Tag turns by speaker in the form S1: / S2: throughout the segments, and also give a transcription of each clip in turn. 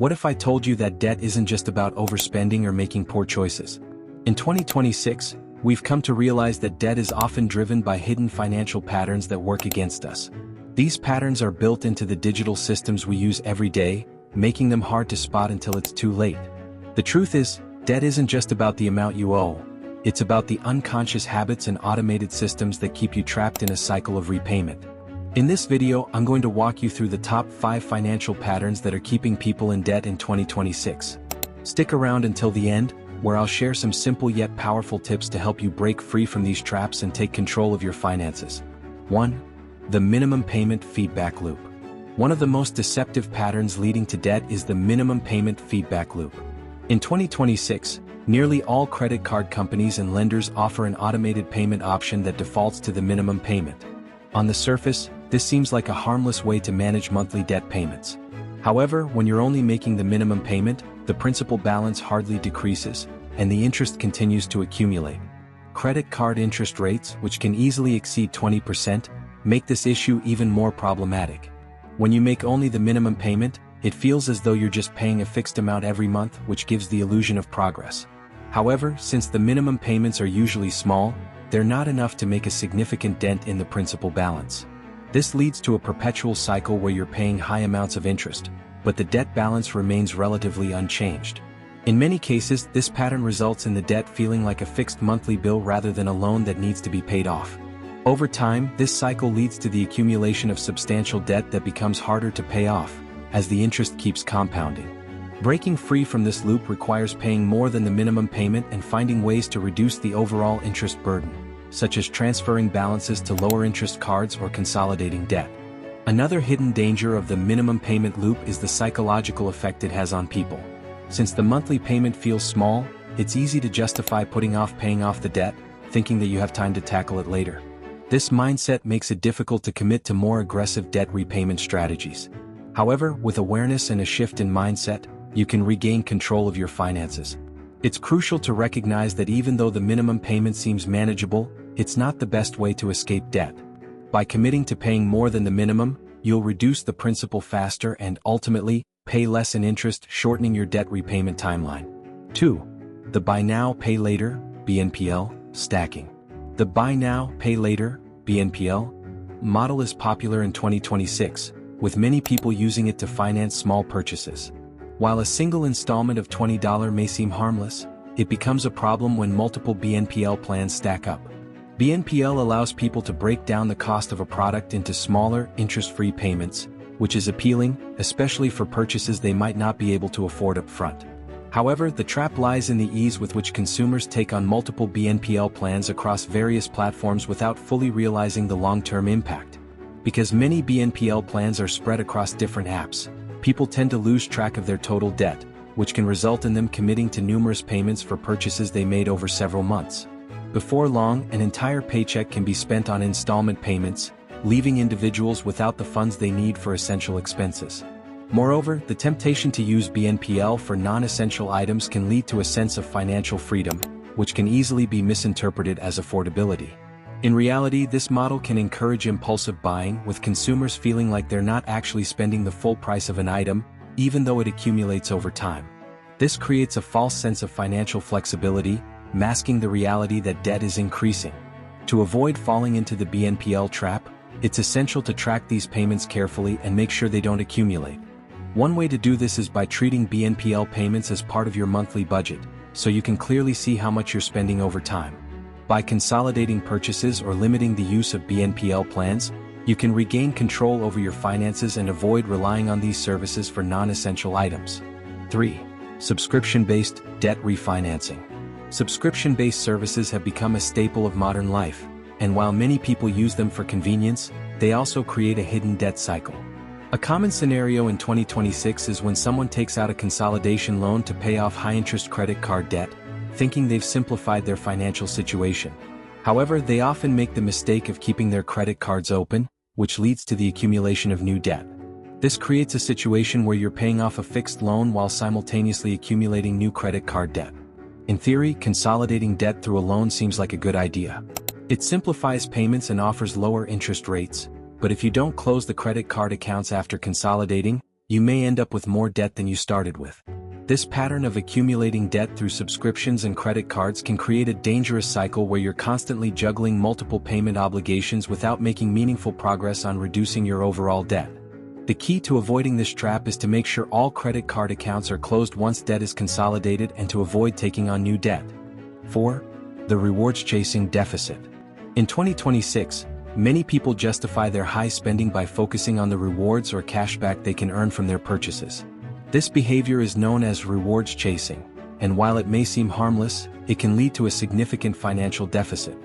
S1: What if I told you that debt isn't just about overspending or making poor choices? In 2026, we've come to realize that debt is often driven by hidden financial patterns that work against us. These patterns are built into the digital systems we use every day, making them hard to spot until it's too late. The truth is, debt isn't just about the amount you owe. It's about the unconscious habits and automated systems that keep you trapped in a cycle of repayment. In this video, I'm going to walk you through the top 5 financial patterns that are keeping people in debt in 2026. Stick around until the end, where I'll share some simple yet powerful tips to help you break free from these traps and take control of your finances. 1. The minimum payment feedback loop. One of the most deceptive patterns leading to debt is the minimum payment feedback loop. In 2026, nearly all credit card companies and lenders offer an automated payment option that defaults to the minimum payment. On the surface, this seems like a harmless way to manage monthly debt payments. However, when you're only making the minimum payment, the principal balance hardly decreases, and the interest continues to accumulate. Credit card interest rates, which can easily exceed 20%, make this issue even more problematic. When you make only the minimum payment, it feels as though you're just paying a fixed amount every month, which gives the illusion of progress. However, since the minimum payments are usually small, they're not enough to make a significant dent in the principal balance. This leads to a perpetual cycle where you're paying high amounts of interest, but the debt balance remains relatively unchanged. In many cases, this pattern results in the debt feeling like a fixed monthly bill rather than a loan that needs to be paid off. Over time, this cycle leads to the accumulation of substantial debt that becomes harder to pay off, as the interest keeps compounding. Breaking free from this loop requires paying more than the minimum payment and finding ways to reduce the overall interest burden, such as transferring balances to lower interest cards or consolidating debt. Another hidden danger of the minimum payment loop is the psychological effect it has on people. Since the monthly payment feels small, it's easy to justify putting off paying off the debt, thinking that you have time to tackle it later. This mindset makes it difficult to commit to more aggressive debt repayment strategies. However, with awareness and a shift in mindset, you can regain control of your finances. It's crucial to recognize that even though the minimum payment seems manageable, it's not the best way to escape debt. By committing to paying more than the minimum, you'll reduce the principal faster and, ultimately, pay less in interest, shortening your debt repayment timeline. 2. The Buy Now, Pay Later (BNPL) stacking. The Buy Now, Pay Later (BNPL) model is popular in 2026, with many people using it to finance small purchases. While a single installment of $20 may seem harmless, it becomes a problem when multiple BNPL plans stack up. BNPL allows people to break down the cost of a product into smaller, interest-free payments, which is appealing, especially for purchases they might not be able to afford up front. However, the trap lies in the ease with which consumers take on multiple BNPL plans across various platforms without fully realizing the long-term impact. Because many BNPL plans are spread across different apps, people tend to lose track of their total debt, which can result in them committing to numerous payments for purchases they made over several months. Before long, an entire paycheck can be spent on installment payments, leaving individuals without the funds they need for essential expenses. Moreover, the temptation to use BNPL for non-essential items can lead to a sense of financial freedom, which can easily be misinterpreted as affordability. In reality, this model can encourage impulsive buying, with consumers feeling like they're not actually spending the full price of an item, even though it accumulates over time. This creates a false sense of financial flexibility, masking the reality that debt is increasing. To avoid falling into the BNPL trap, it's essential to track these payments carefully and make sure they don't accumulate. One way to do this is by treating BNPL payments as part of your monthly budget, so you can clearly see how much you're spending over time. By consolidating purchases or limiting the use of BNPL plans, you can regain control over your finances and avoid relying on these services for non-essential items. 3. Subscription-based debt refinancing. Subscription-based services have become a staple of modern life, and while many people use them for convenience, they also create a hidden debt cycle. A common scenario in 2026 is when someone takes out a consolidation loan to pay off high-interest credit card debt, thinking they've simplified their financial situation. However, they often make the mistake of keeping their credit cards open, which leads to the accumulation of new debt. This creates a situation where you're paying off a fixed loan while simultaneously accumulating new credit card debt. In theory, consolidating debt through a loan seems like a good idea. It simplifies payments and offers lower interest rates, but if you don't close the credit card accounts after consolidating, you may end up with more debt than you started with. This pattern of accumulating debt through subscriptions and credit cards can create a dangerous cycle where you're constantly juggling multiple payment obligations without making meaningful progress on reducing your overall debt. The key to avoiding this trap is to make sure all credit card accounts are closed once debt is consolidated and to avoid taking on new debt. 4. The rewards-chasing deficit. In 2026, many people justify their high spending by focusing on the rewards or cashback they can earn from their purchases. This behavior is known as rewards chasing, and while it may seem harmless, it can lead to a significant financial deficit.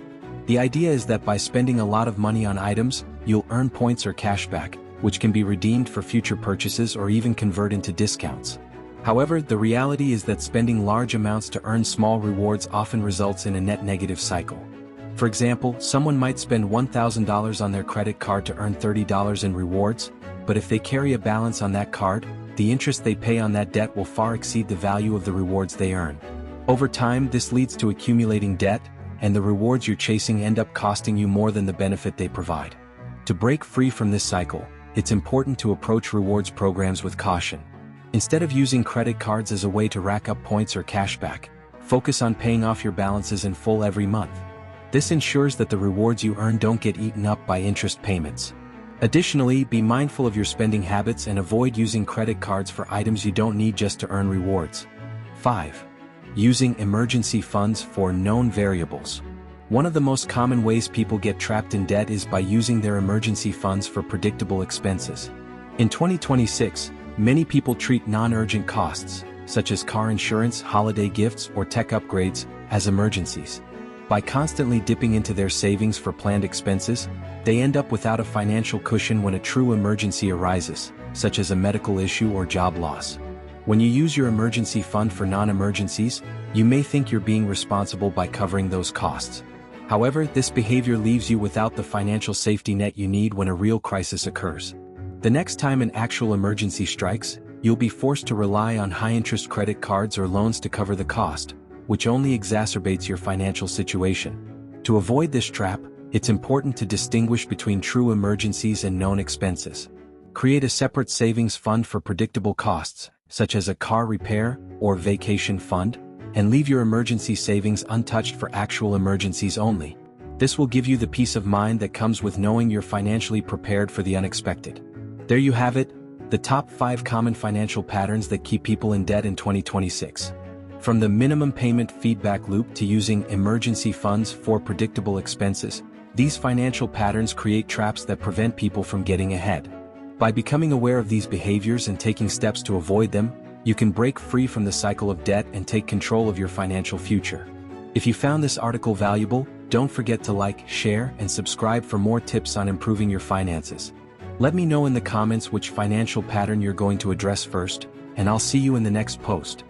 S1: The idea is that by spending a lot of money on items, you'll earn points or cashback, which can be redeemed for future purchases or even convert into discounts. However, the reality is that spending large amounts to earn small rewards often results in a net negative cycle. For example, someone might spend $1,000 on their credit card to earn $30 in rewards, but if they carry a balance on that card, the interest they pay on that debt will far exceed the value of the rewards they earn. Over time, this leads to accumulating debt, and the rewards you're chasing end up costing you more than the benefit they provide. To break free from this cycle, it's important to approach rewards programs with caution. Instead of using credit cards as a way to rack up points or cashback, focus on paying off your balances in full every month. This ensures that the rewards you earn don't get eaten up by interest payments. Additionally, be mindful of your spending habits and avoid using credit cards for items you don't need just to earn rewards. 5. Using emergency funds for known variables. One of the most common ways people get trapped in debt is by using their emergency funds for predictable expenses. In 2026, many people treat non-urgent costs, such as car insurance, holiday gifts, or tech upgrades, as emergencies. By constantly dipping into their savings for planned expenses, they end up without a financial cushion when a true emergency arises, such as a medical issue or job loss. When you use your emergency fund for non-emergencies, you may think you're being responsible by covering those costs. However, this behavior leaves you without the financial safety net you need when a real crisis occurs. The next time an actual emergency strikes, you'll be forced to rely on high-interest credit cards or loans to cover the cost, which only exacerbates your financial situation. To avoid this trap, it's important to distinguish between true emergencies and known expenses. Create a separate savings fund for predictable costs, such as a car repair or vacation fund, and leave your emergency savings untouched for actual emergencies only. This will give you the peace of mind that comes with knowing you're financially prepared for the unexpected. There you have it, the top 5 common financial patterns that keep people in debt in 2026. From the minimum payment feedback loop to using emergency funds for predictable expenses, these financial patterns create traps that prevent people from getting ahead. By becoming aware of these behaviors and taking steps to avoid them, you can break free from the cycle of debt and take control of your financial future. If you found this article valuable, don't forget to like, share, and subscribe for more tips on improving your finances. Let me know in the comments which financial pattern you're going to address first, and I'll see you in the next post.